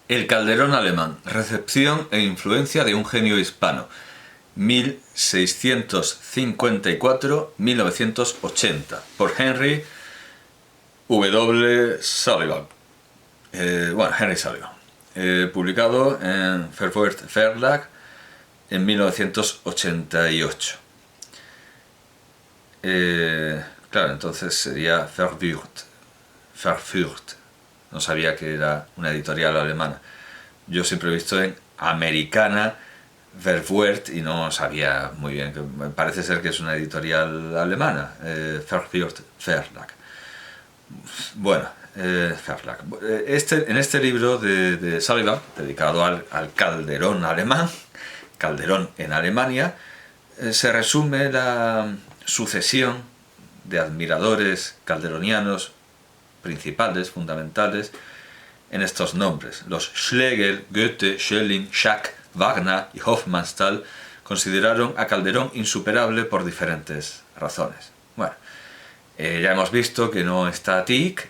El Calderón alemán, recepción e influencia de un genio hispano, 1654-1980, por Henry W. Sullivan. Henry Sullivan. Publicado en Verwoerd Verlag en 1988. Claro, entonces sería Verwoerd. No sabía que era una editorial alemana. Yo siempre he visto en americana Verwoerd y no sabía muy bien. Parece ser que es una editorial alemana, Verwoerd Verlag. Bueno, Verlag. En este libro de Sullivan, dedicado al Calderón alemán, Calderón en Alemania, se resume la sucesión de admiradores calderonianos principales, fundamentales, en estos nombres. Los Schlegel, Goethe, Schelling, Schack, Wagner y Hofmannsthal consideraron a Calderón insuperable por diferentes razones. Bueno, ya hemos visto que no está Tieck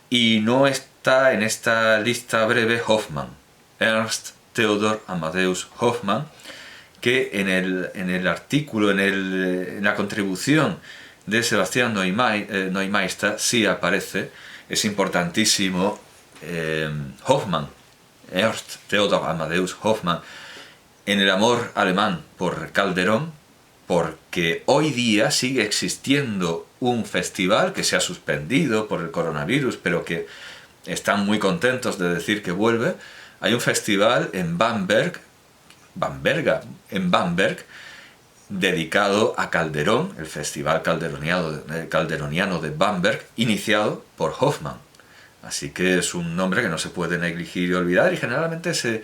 y no está en esta lista breve Hoffmann, Ernst Theodor Amadeus Hoffmann, que en el artículo, en la contribución de Sebastián Neumeister sí aparece. Es importantísimo Hoffmann, Ernst Theodor Amadeus Hoffmann, en el amor alemán por Calderón, porque hoy día sigue existiendo un festival que se ha suspendido por el coronavirus, pero que están muy contentos de decir que vuelve. Hay un festival en Bamberg, dedicado a Calderón, el Festival Calderoniano de Bamberg, iniciado por Hoffmann. Así que es un nombre que no se puede negligir y olvidar, y generalmente se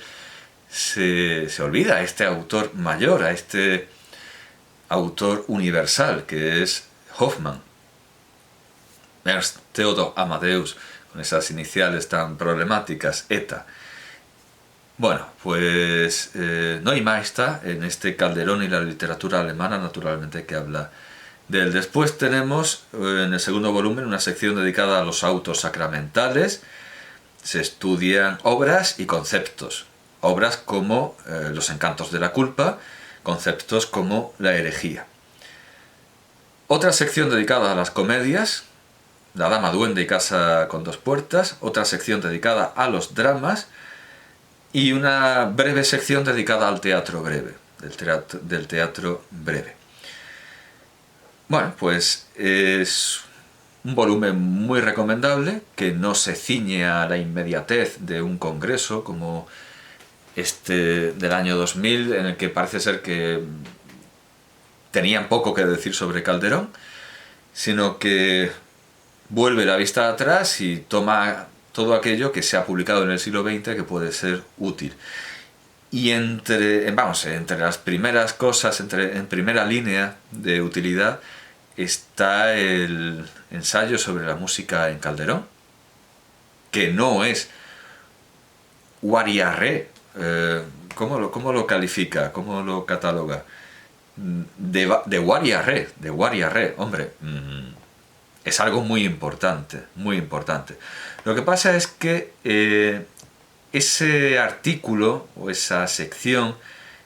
olvida a este autor mayor, a este autor universal que es Hoffmann. Ernst Theodor Amadeus, con esas iniciales tan problemáticas, ETA. Bueno, pues Neumeister, en este Calderón y la literatura alemana, naturalmente que habla de él. Después tenemos en el segundo volumen una sección dedicada a los autos sacramentales. Se estudian obras y conceptos. Obras como los encantos de la culpa, conceptos como la herejía. Otra sección dedicada a las comedias, La dama duende y casa con dos puertas. Otra sección dedicada a los dramas. Y una breve sección dedicada al teatro breve, del teatro breve. Bueno, pues es un volumen muy recomendable, que no se ciñe a la inmediatez de un congreso como este del año 2000, en el que parece ser que tenían poco que decir sobre Calderón, sino que vuelve la vista atrás y toma todo aquello que se ha publicado en el siglo XX que puede ser útil. Y entre las primeras cosas, en primera línea de utilidad, está el ensayo sobre la música en Calderón, que no es guarriarré. ¿Cómo lo califica? ¿Cómo lo cataloga? De guarriarré, hombre. Es algo muy importante, muy importante. Lo que pasa es que ese artículo o esa sección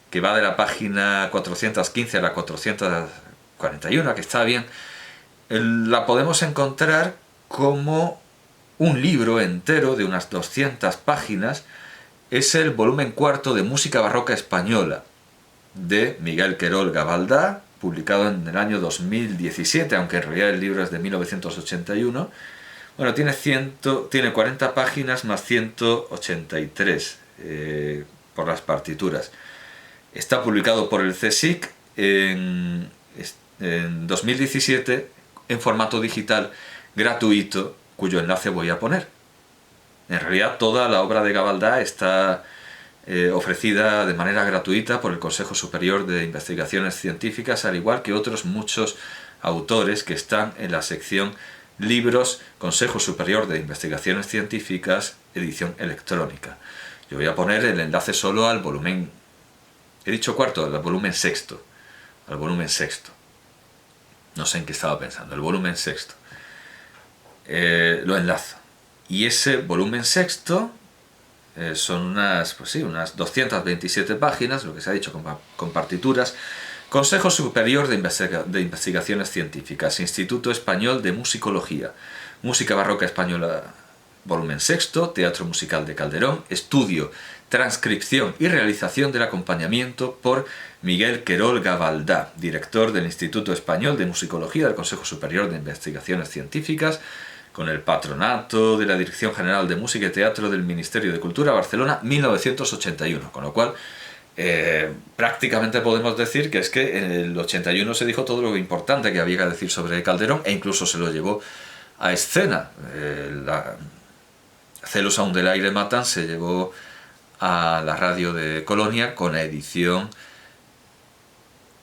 que va de la página 415 a la 441, que está bien, la podemos encontrar como un libro entero de unas 200 páginas. Es el volumen cuarto de Música Barroca Española, de Miguel Querol Gavaldá, publicado en el año 2017, aunque en realidad el libro es de 1981. Bueno, tiene 40 páginas más 183 por las partituras. Está publicado por el CSIC en 2017 en formato digital gratuito, cuyo enlace voy a poner. En realidad toda la obra de Gavaldá está ofrecida de manera gratuita por el Consejo Superior de Investigaciones Científicas, al igual que otros muchos autores que están en la sección Libros, Consejo Superior de Investigaciones Científicas, edición electrónica. Yo voy a poner el enlace solo al volumen, he dicho cuarto, al volumen sexto. No sé en qué estaba pensando, el volumen sexto. Lo enlazo. Y ese volumen sexto son unas, pues sí, unas 227 páginas, lo que se ha dicho con partituras. Consejo Superior de Investigaciones Científicas, Instituto Español de Musicología, Música Barroca Española, volumen 6, Teatro Musical de Calderón, estudio, transcripción y realización del acompañamiento por Miguel Querol Gavaldá, director del Instituto Español de Musicología del Consejo Superior de Investigaciones Científicas, con el patronato de la Dirección General de Música y Teatro del Ministerio de Cultura, Barcelona, 1981, con lo cual prácticamente podemos decir que es que en el 81 se dijo todo lo importante que había que decir sobre Calderón, e incluso se lo llevó a escena. Celos aún del aire matan se llevó a la radio de Colonia con la edición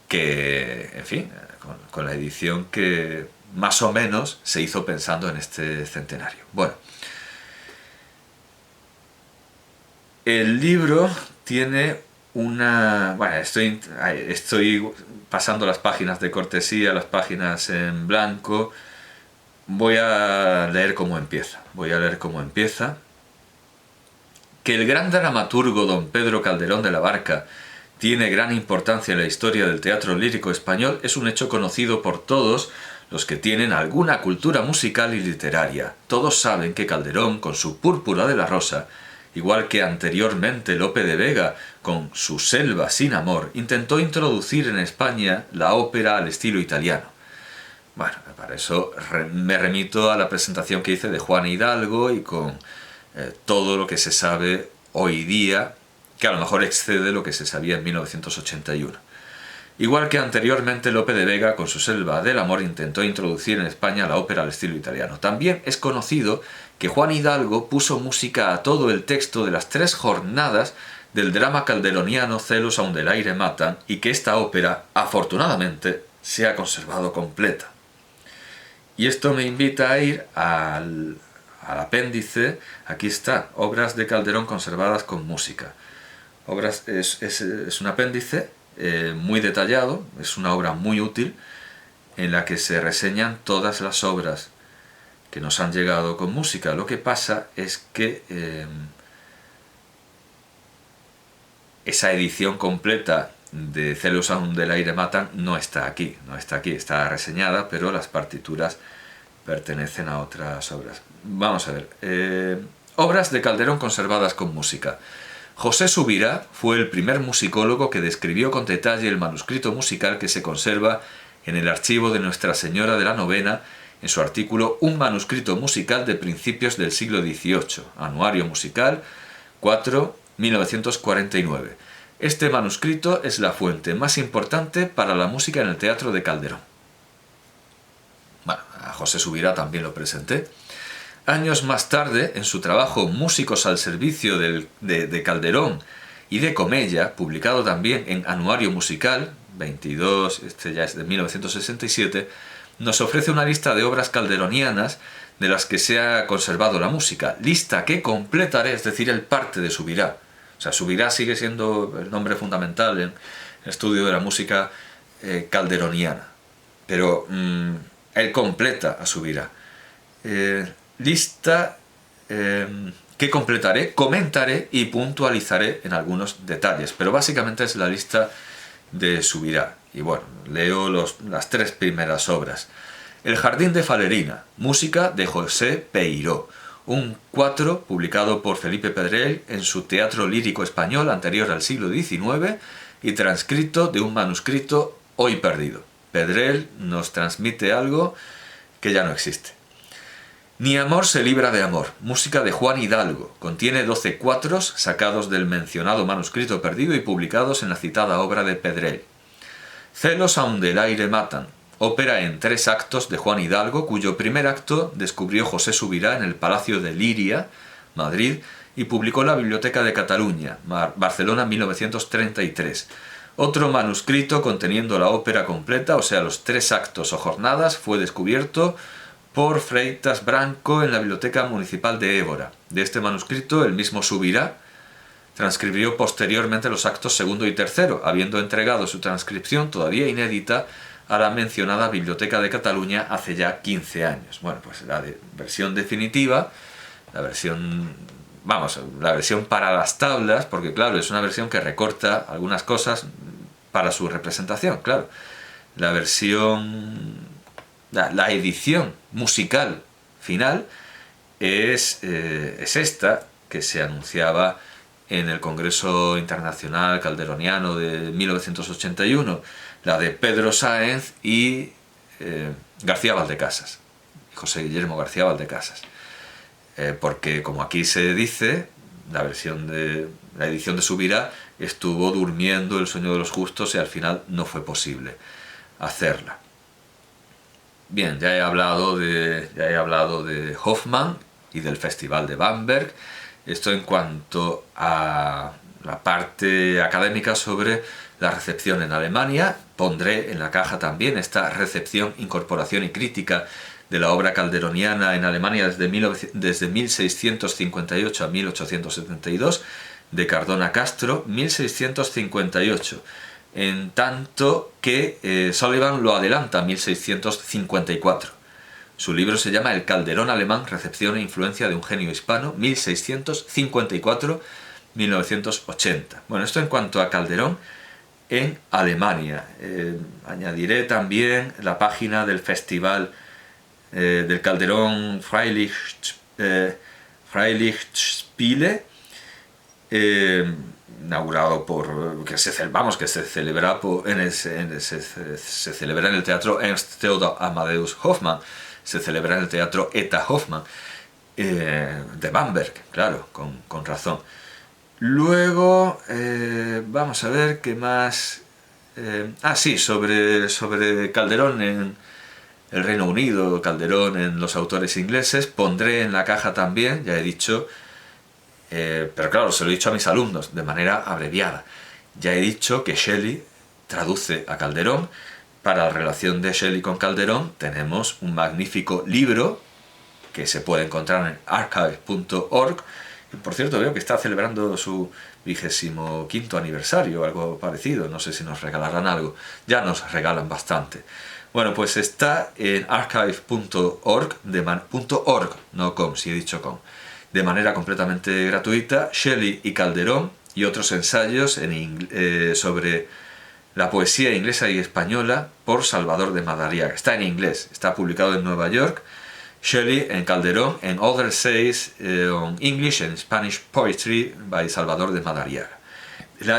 que, en fin, con la edición que más o menos se hizo pensando en este centenario. Bueno, el libro tiene una... Bueno, estoy pasando las páginas de cortesía, las páginas en blanco. Voy a leer cómo empieza. Que el gran dramaturgo don Pedro Calderón de la Barca tiene gran importancia en la historia del teatro lírico español es un hecho conocido por todos los que tienen alguna cultura musical y literaria. Todos saben que Calderón, con su Púrpura de la Rosa, igual que anteriormente Lope de Vega, con su Selva sin amor, intentó introducir en España la ópera al estilo italiano. Bueno, para eso me remito a la presentación que hice de Juan Hidalgo y con todo lo que se sabe hoy día, que a lo mejor excede lo que se sabía en 1981. Igual que anteriormente Lope de Vega, con su Selva del amor, intentó introducir en España la ópera al estilo italiano. También es conocido que Juan Hidalgo puso música a todo el texto de las 3 jornadas del drama calderoniano Celos aún del aire matan, y que esta ópera, afortunadamente, se ha conservado completa. Y esto me invita a ir al apéndice. Aquí está, obras de Calderón conservadas con música. Es un apéndice muy detallado, es una obra muy útil en la que se reseñan todas las obras que nos han llegado con música. Lo que pasa es que esa edición completa de Celos aún del aire matan no está aquí, está reseñada, pero las partituras pertenecen a otras obras. Vamos a ver, obras de Calderón conservadas con música. José Subirá fue el primer musicólogo que describió con detalle el manuscrito musical que se conserva en el archivo de Nuestra Señora de la Novena, en su artículo Un manuscrito musical de principios del siglo XVIII, Anuario Musical 4, 1949. Este manuscrito es la fuente más importante para la música en el teatro de Calderón. Bueno, a José Subirá también lo presenté. Años más tarde, en su trabajo Músicos al servicio de Calderón y de Comella, publicado también en Anuario Musical, 22, este ya es de 1967, nos ofrece una lista de obras calderonianas de las que se ha conservado la música, lista que completaré, es decir, el parte de Subirá. O sea, Subirá sigue siendo el nombre fundamental en el estudio de la música calderoniana, pero él completa a Subirá. Lista que completaré, comentaré y puntualizaré en algunos detalles, pero básicamente es la lista de Subirá. Y bueno, leo las 3 primeras obras. El Jardín de Falerina, música de José Peiró, un 4 publicado por Felipe Pedrell en su Teatro Lírico Español anterior al siglo XIX y transcrito de un manuscrito hoy perdido. Pedrell nos transmite algo que ya no existe. Ni amor se libra de amor, música de Juan Hidalgo, contiene 12 cuatros sacados del mencionado manuscrito perdido y publicados en la citada obra de Pedrell. Celos aún del aire matan, ópera en 3 actos de Juan Hidalgo, cuyo primer acto descubrió José Subirá en el Palacio de Liria, Madrid, y publicó en la Biblioteca de Cataluña, Barcelona, 1933. Otro manuscrito conteniendo la ópera completa, o sea, los 3 actos o jornadas, fue descubierto por Freitas Branco en la Biblioteca Municipal de Évora. De este manuscrito, el mismo Subirá transcribió posteriormente los actos 2 y 3, habiendo entregado su transcripción todavía inédita a la mencionada Biblioteca de Cataluña hace ya 15 años. Bueno, pues la versión definitiva, la versión vamos, la versión para las tablas, porque claro, es una versión que recorta algunas cosas para su representación, claro. La versión, la edición musical final es esta, que se anunciaba en el Congreso Internacional Calderoniano de 1981, la de Pedro Sáenz y García Valdecasas, José Guillermo García Valdecasas. Porque, como aquí se dice, la edición de Subirá estuvo durmiendo el sueño de los justos y al final no fue posible hacerla. Bien, ya he hablado de Hoffmann y del Festival de Bamberg. Esto en cuanto a la parte académica sobre la recepción en Alemania. Pondré en la caja también esta recepción, incorporación y crítica de la obra calderoniana en Alemania desde 1658 a 1872, de Cardona Castro, 1658. En tanto que Sullivan lo adelanta a 1654. Su libro se llama El Calderón alemán, recepción e influencia de un genio hispano, 1654-1980. Bueno, esto en cuanto a Calderón en Alemania. Añadiré también la página del festival del Calderón Freilichtspiele, inaugurado que se celebra se celebra en el Teatro Ernst Theodor Amadeus Hoffmann, se celebra en el Teatro ETA Hoffmann de Bamberg, claro, con razón. Luego vamos a ver qué más. Sobre Calderón en el Reino Unido, Calderón en los autores ingleses, pondré en la caja también, ya he dicho, pero claro, se lo he dicho a mis alumnos de manera abreviada. Ya he dicho que Shelley traduce a Calderón. Para la relación de Shelley con Calderón tenemos un magnífico libro que se puede encontrar en archive.org. Por cierto, veo que está celebrando su 25º aniversario o algo parecido. No sé si nos regalarán algo. Ya nos regalan bastante. Bueno, pues está en archive.org, .org, no com, si he dicho com, de manera completamente gratuita, Shelley y Calderón y otros ensayos sobre la poesía inglesa y española por Salvador de Madariaga. Está en inglés, está publicado en Nueva York. Shelley en Calderón, en Other Essays on English and Spanish Poetry by Salvador de Madariaga. Del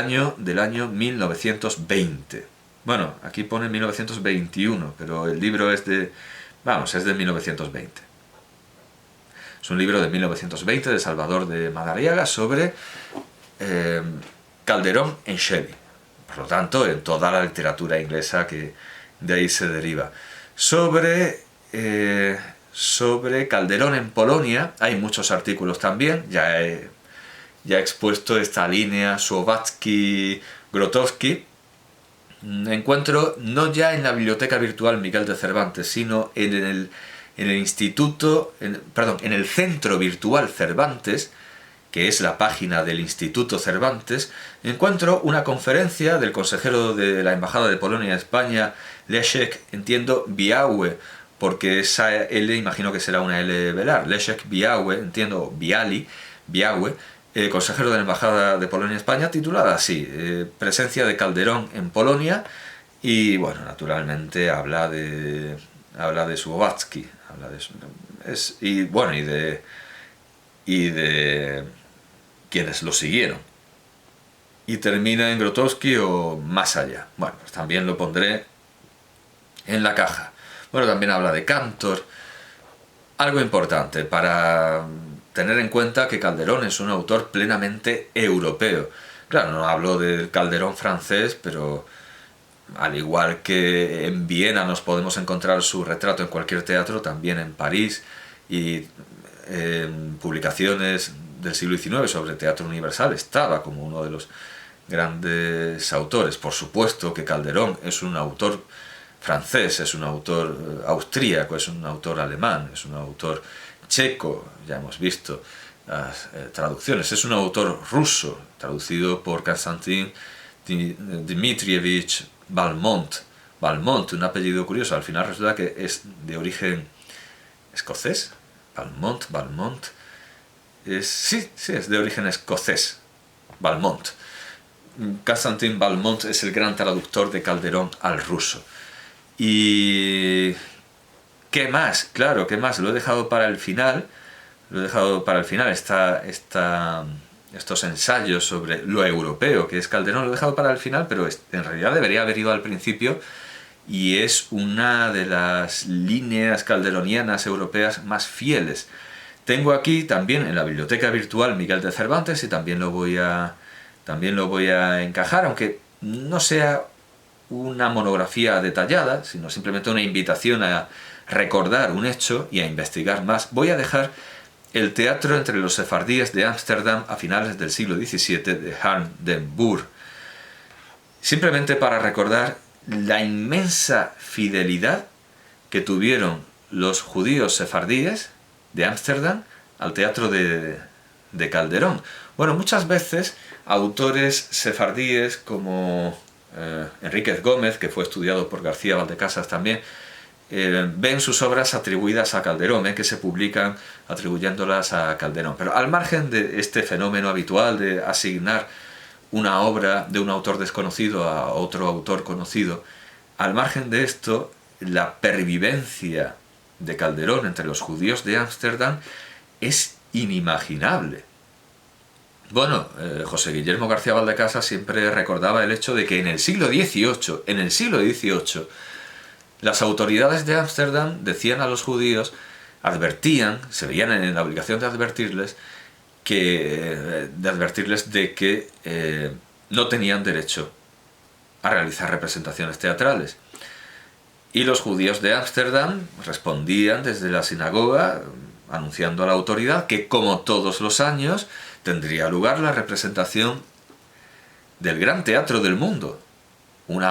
año 1920. Bueno, aquí pone 1921, pero el libro es de 1920. Es un libro de 1920 de Salvador de Madariaga sobre Calderón en Shelley. Por lo tanto, en toda la literatura inglesa que de ahí se deriva. Sobre Calderón en Polonia hay muchos artículos también. Ya he expuesto esta línea Słowatzki-Grotowski. Encuentro no ya en la biblioteca virtual Miguel de Cervantes, sino en el Centro Virtual Cervantes, que es la página del Instituto Cervantes. Encuentro una conferencia del consejero de la Embajada de Polonia en España, Leszek, entiendo, Białe, porque esa L imagino que será una L velar, Leszek Białe, entiendo, Białe, consejero de la Embajada de Polonia en España, titulada así, Presencia de Calderón en Polonia, y bueno, naturalmente habla de Słowatzki, y de quienes lo siguieron. Y termina en Grotowski o más allá. Bueno, pues también lo pondré en la caja. Bueno, también habla de Cantor. Algo importante para tener en cuenta que Calderón es un autor plenamente europeo. Claro, no hablo del Calderón francés, pero al igual que en Viena nos podemos encontrar su retrato en cualquier teatro, también en París y en publicaciones del siglo XIX sobre teatro universal estaba como uno de los grandes autores. Por supuesto que Calderón es un autor francés, es un autor austríaco, es un autor alemán, es un autor checo, ya hemos visto las traducciones, es un autor ruso, traducido por Konstantin Dmitrievich Valmont, un apellido curioso, al final resulta que es de origen escocés, Valmont, Sí, es de origen escocés, Valmont. Constantin Valmont es el gran traductor de Calderón al ruso. Y... ¿qué más? Claro, ¿qué más? Lo he dejado para el final. Estos ensayos sobre lo europeo que es Calderón, lo he dejado para el final, pero en realidad debería haber ido al principio, y es una de las líneas calderonianas europeas más fieles. Tengo aquí también en la biblioteca virtual Miguel de Cervantes, y también lo voy a encajar, aunque no sea una monografía detallada, sino simplemente una invitación a recordar un hecho y a investigar más. Voy a dejar el teatro entre los sefardíes de Ámsterdam a finales del siglo XVII de Harm den Boer, simplemente para recordar la inmensa fidelidad que tuvieron los judíos sefardíes de Ámsterdam al teatro de Calderón. Bueno, muchas veces autores sefardíes como Enríquez Gómez, que fue estudiado por García Valdecasas también, ven sus obras atribuidas a Calderón, que se publican atribuyéndolas a Calderón. Pero al margen de este fenómeno habitual de asignar una obra de un autor desconocido a otro autor conocido, al margen de esto, la pervivencia de Calderón entre los judíos de Ámsterdam es inimaginable. Bueno, José Guillermo García Valdecasas siempre recordaba el hecho de que en el siglo XVIII, las autoridades de Ámsterdam decían a los judíos, se veían en la obligación de advertirles de que no tenían derecho a realizar representaciones teatrales. Y los judíos de Ámsterdam respondían desde la sinagoga, anunciando a la autoridad que, como todos los años, tendría lugar la representación del gran teatro del mundo, un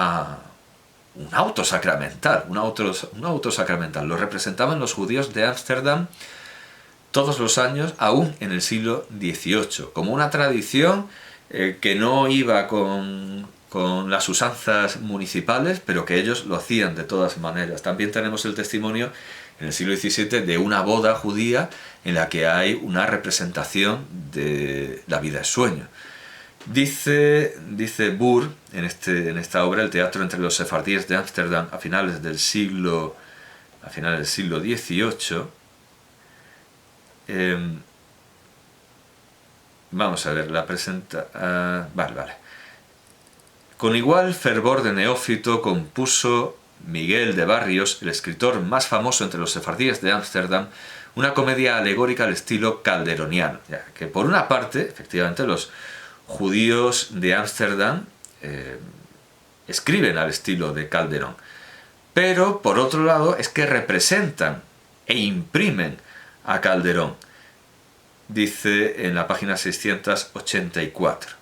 auto sacramental. Lo representaban los judíos de Ámsterdam todos los años, aún en el siglo XVIII, como una tradición que no iba con las usanzas municipales, pero que ellos lo hacían de todas maneras. También tenemos el testimonio en el siglo XVII de una boda judía en la que hay una representación de La vida es sueño. Dice Boer en esta obra, el teatro entre los sefardíes de Ámsterdam a finales del siglo XVIII. Vamos a ver, la presenta... vale. Con igual fervor de neófito compuso Miguel de Barrios, el escritor más famoso entre los sefardíes de Ámsterdam, una comedia alegórica al estilo calderoniano, ya que por una parte, efectivamente, los judíos de Ámsterdam escriben al estilo de Calderón, pero por otro lado es que representan e imprimen a Calderón. Dice en la página 684.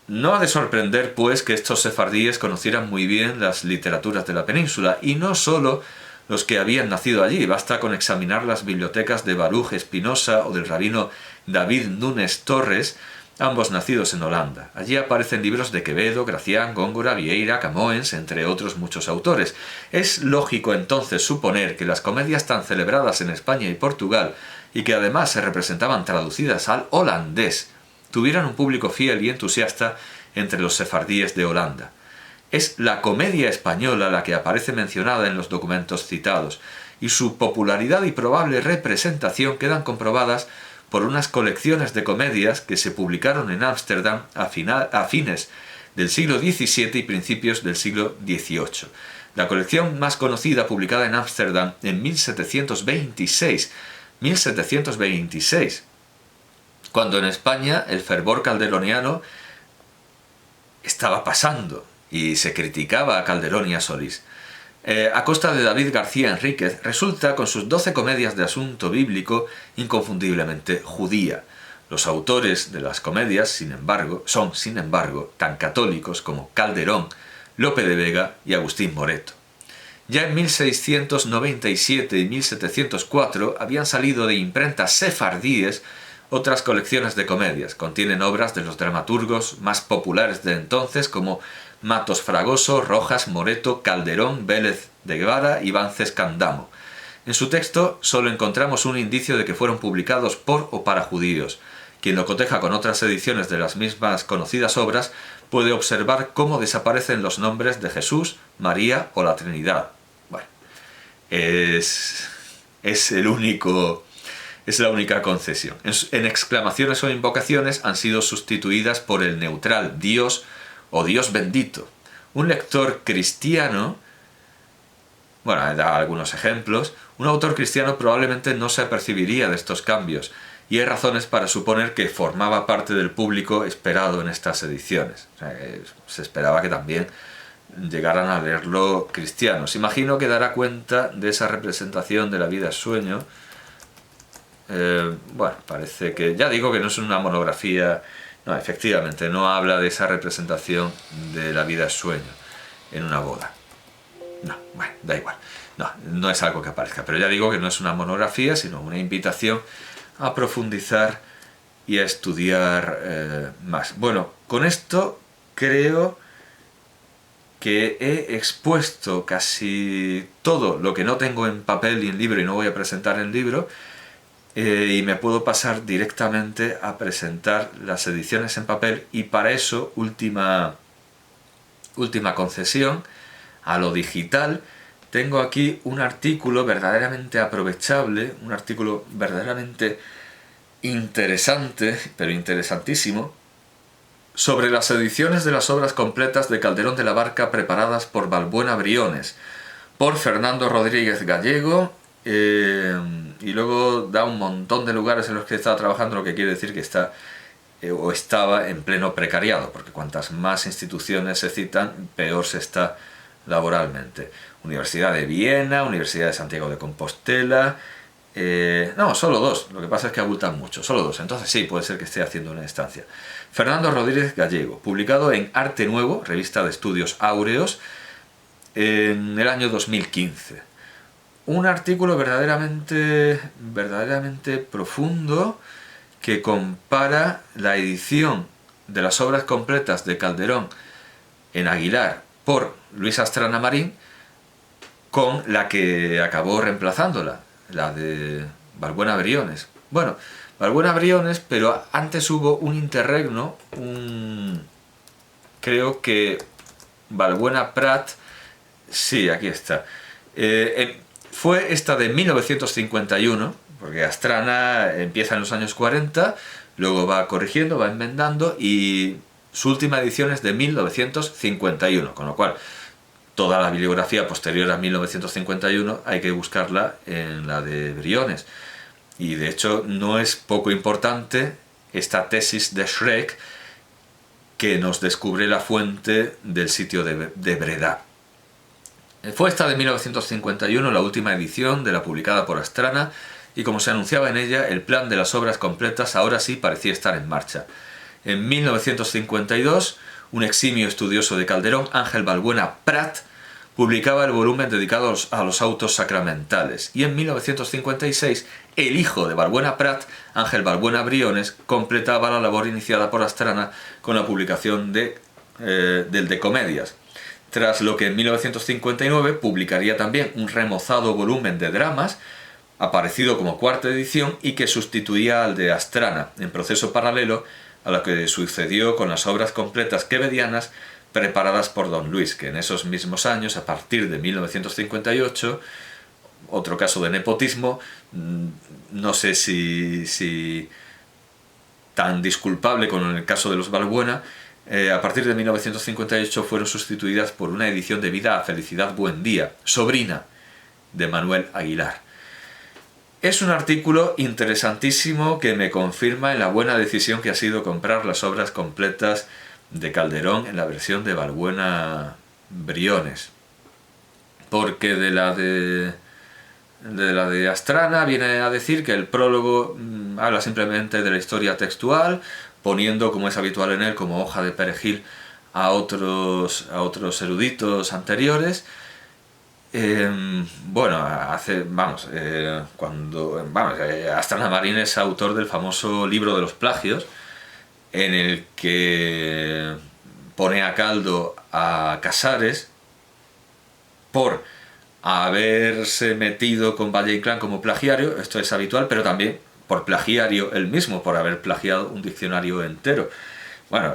No ha de sorprender, pues, que estos sefardíes conocieran muy bien las literaturas de la península, y no sólo los que habían nacido allí. Basta con examinar las bibliotecas de Baruch Espinosa o del rabino David Nunes Torres, ambos nacidos en Holanda. Allí aparecen libros de Quevedo, Gracián, Góngora, Vieira, Camoens, entre otros muchos autores. Es lógico entonces suponer que las comedias tan celebradas en España y Portugal, y que además se representaban traducidas al holandés, tuvieran un público fiel y entusiasta entre los sefardíes de Holanda. Es la comedia española la que aparece mencionada en los documentos citados, y su popularidad y probable representación quedan comprobadas por unas colecciones de comedias que se publicaron en Ámsterdam a fines del siglo XVII y principios del siglo XVIII. La colección más conocida, publicada en Ámsterdam en 1726, cuando en España el fervor calderoniano estaba pasando y se criticaba a Calderón y a Solís. A costa de David García Enríquez, resulta con sus 12 comedias de asunto bíblico inconfundiblemente judía. Los autores de las comedias, son, sin embargo, tan católicos como Calderón, Lope de Vega y Agustín Moreto. Ya en 1697 y 1704 habían salido de imprentas sefardíes otras colecciones de comedias. Contienen obras de los dramaturgos más populares de entonces como Matos Fragoso, Rojas, Moreto, Calderón, Vélez de Guevara y Vances Candamo. En su texto solo encontramos un indicio de que fueron publicados por o para judíos. Quien lo coteja con otras ediciones de las mismas conocidas obras puede observar cómo desaparecen los nombres de Jesús, María o la Trinidad. Bueno, es la única concesión. En exclamaciones o invocaciones han sido sustituidas por el neutral Dios o Dios bendito. Un lector cristiano, bueno, da algunos ejemplos, un autor cristiano probablemente no se apercibiría de estos cambios, y hay razones para suponer que formaba parte del público esperado en estas ediciones. O sea, se esperaba que también llegaran a leerlo cristianos. Imagino que dará cuenta de esa representación de la vida es sueño. Bueno, parece que... Ya digo que no es una monografía... No, efectivamente, no habla de esa representación de la vida es sueño en una boda. No, bueno, da igual. No es algo que aparezca. Pero ya digo que no es una monografía, sino una invitación a profundizar y a estudiar más. Bueno, con esto creo que he expuesto casi todo lo que no tengo en papel y en libro y no voy a presentar en libro, y me puedo pasar directamente a presentar las ediciones en papel, y para eso, última concesión, a lo digital. Tengo aquí un artículo verdaderamente aprovechable, un artículo verdaderamente interesante, pero interesantísimo, sobre las ediciones de las obras completas de Calderón de la Barca preparadas por Balbuena Briones, por Fernando Rodríguez Gallego, y luego da un montón de lugares en los que está trabajando, lo que quiere decir que está o estaba en pleno precariado, porque cuantas más instituciones se citan, peor se está laboralmente. Universidad de Viena, Universidad de Santiago de Compostela... no, solo dos, lo que pasa es que abultan mucho, solo dos, entonces sí, puede ser que esté haciendo una estancia. Fernando Rodríguez Gallego, publicado en Arte Nuevo, revista de estudios áureos, en el año 2015. Un artículo verdaderamente profundo que compara la edición de las obras completas de Calderón en Aguilar por Luis Astrana Marín con la que acabó reemplazándola, la de Balbuena Briones. Bueno, Balbuena Briones, pero antes hubo un interregno, creo que Balbuena Prat, sí, aquí está. Fue esta de 1951, porque Astrana empieza en los años 40, luego va corrigiendo, va enmendando, y su última edición es de 1951, con lo cual toda la bibliografía posterior a 1951 hay que buscarla en la de Briones. Y de hecho no es poco importante esta tesis de Schreck, que nos descubre la fuente del sitio de Breda. Fue esta de 1951 la última edición de la publicada por Astrana, y como se anunciaba en ella, el plan de las obras completas ahora sí parecía estar en marcha. En 1952, un eximio estudioso de Calderón, Ángel Balbuena Prat, publicaba el volumen dedicado a los autos sacramentales, y en 1956 el hijo de Balbuena Prat, Ángel Balbuena Briones, completaba la labor iniciada por Astrana con la publicación del de Comedias, tras lo que en 1959 publicaría también un remozado volumen de dramas, aparecido como cuarta edición y que sustituía al de Astrana, en proceso paralelo a lo que sucedió con las obras completas quevedianas preparadas por Don Luis, que en esos mismos años, a partir de 1958, otro caso de nepotismo, no sé si tan disculpable como en el caso de los Balbuena, a partir de 1958 fueron sustituidas por una edición de Vida a Felicidad Buendía, sobrina de Manuel Aguilar. Es un artículo interesantísimo que me confirma en la buena decisión que ha sido comprar las obras completas de Calderón en la versión de Balbuena Briones, porque de la de Astrana viene a decir que el prólogo habla simplemente de la historia textual, poniendo, como es habitual en él, como hoja de perejil a otros eruditos anteriores. Astrana Marín es autor del famoso libro de los plagios, en el que pone a caldo a Casares por haberse metido con Valle-Inclán como plagiario, esto es habitual, pero también por plagiario él mismo, por haber plagiado un diccionario entero. Bueno,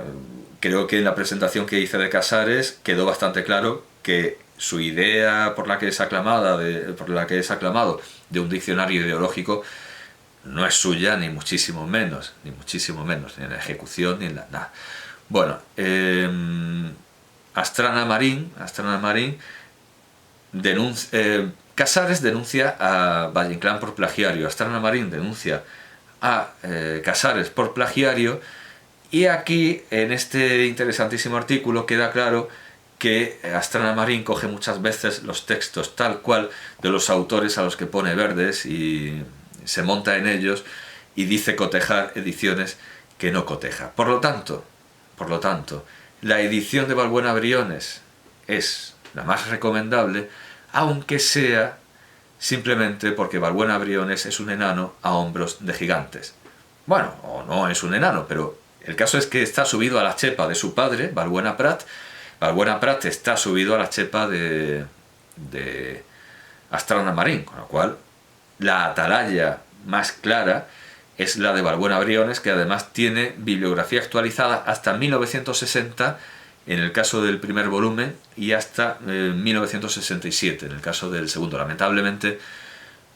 creo que en la presentación que hice de Casares quedó bastante claro que su idea por la que es aclamado de un diccionario ideológico no es suya, ni muchísimo menos, ni en la ejecución, ni en la nada. Bueno, Astrana Marín Casares denuncia a Valle-Inclán por plagiario, Astrana Marín denuncia a Casares por plagiario, y aquí en este interesantísimo artículo queda claro que Astrana Marín coge muchas veces los textos tal cual de los autores a los que pone verdes y se monta en ellos y dice cotejar ediciones que no coteja. Por lo tanto, la edición de Balbuena Briones es la más recomendable, aunque sea simplemente porque Balbuena Briones es un enano a hombros de gigantes. Bueno, o no es un enano, pero el caso es que está subido a la chepa de su padre, Balbuena Prat. Balbuena Prat está subido a la chepa de Astrana Marín, con lo cual la atalaya más clara es la de Balbuena Briones, que además tiene bibliografía actualizada hasta 1960 en el caso del primer volumen y hasta 1967 en el caso del segundo. Lamentablemente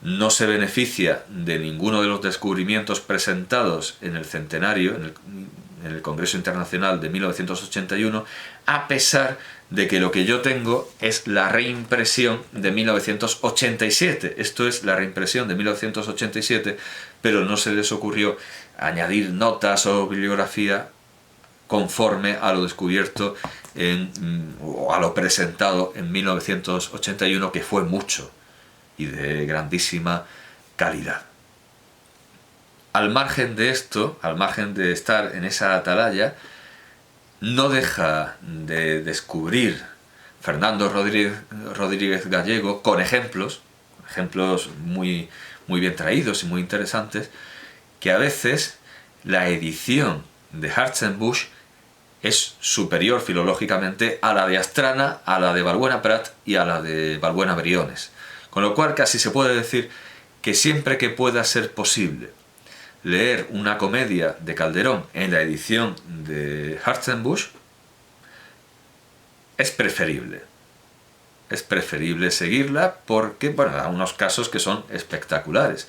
no se beneficia de ninguno de los descubrimientos presentados en el centenario, en el Congreso Internacional de 1981, a pesar de que lo que yo tengo es la reimpresión de 1987. Esto es la reimpresión de 1987, pero no se les ocurrió añadir notas o bibliografía conforme a lo descubierto o a lo presentado en 1981, que fue mucho y de grandísima calidad. Al margen de esto, al margen de estar en esa atalaya, no deja de descubrir Fernando Rodríguez Gallego con ejemplos muy, muy bien traídos y muy interesantes, que a veces la edición de Hartzenbusch es superior filológicamente a la de Astrana, a la de Balbuena Prat y a la de Balbuena Briones. Con lo cual casi se puede decir que siempre que pueda ser posible leer una comedia de Calderón en la edición de Hartzenbusch, es preferible. Es preferible seguirla porque, bueno, hay unos casos que son espectaculares,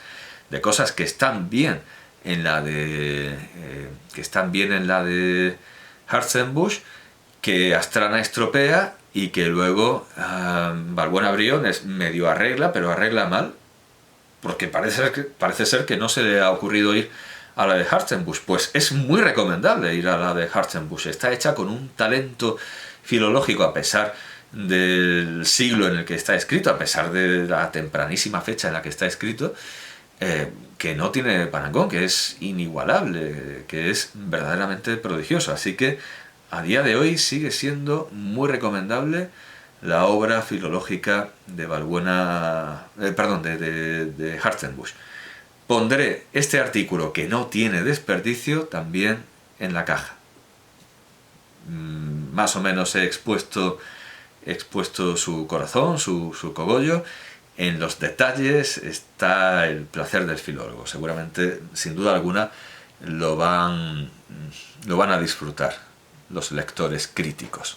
de cosas que están bien en la de Hartzenbusch, que Astrana estropea y que luego Balbuena Briones medio arregla, pero arregla mal, porque parece ser que no se le ha ocurrido ir a la de Hartzenbusch. Pues es muy recomendable ir a la de Hartzenbusch. Está hecha con un talento filológico, a pesar del siglo en el que está escrito, a pesar de la tempranísima fecha en la que está escrito, que no tiene parangón, que es inigualable, que es verdaderamente prodigioso. Así que a día de hoy sigue siendo muy recomendable la obra filológica de de Hartzenbusch. Pondré este artículo, que no tiene desperdicio, también en la caja. Más o menos he expuesto su corazón, su cogollo. En los detalles está el placer del filólogo. Seguramente, sin duda alguna, lo van a disfrutar los lectores críticos.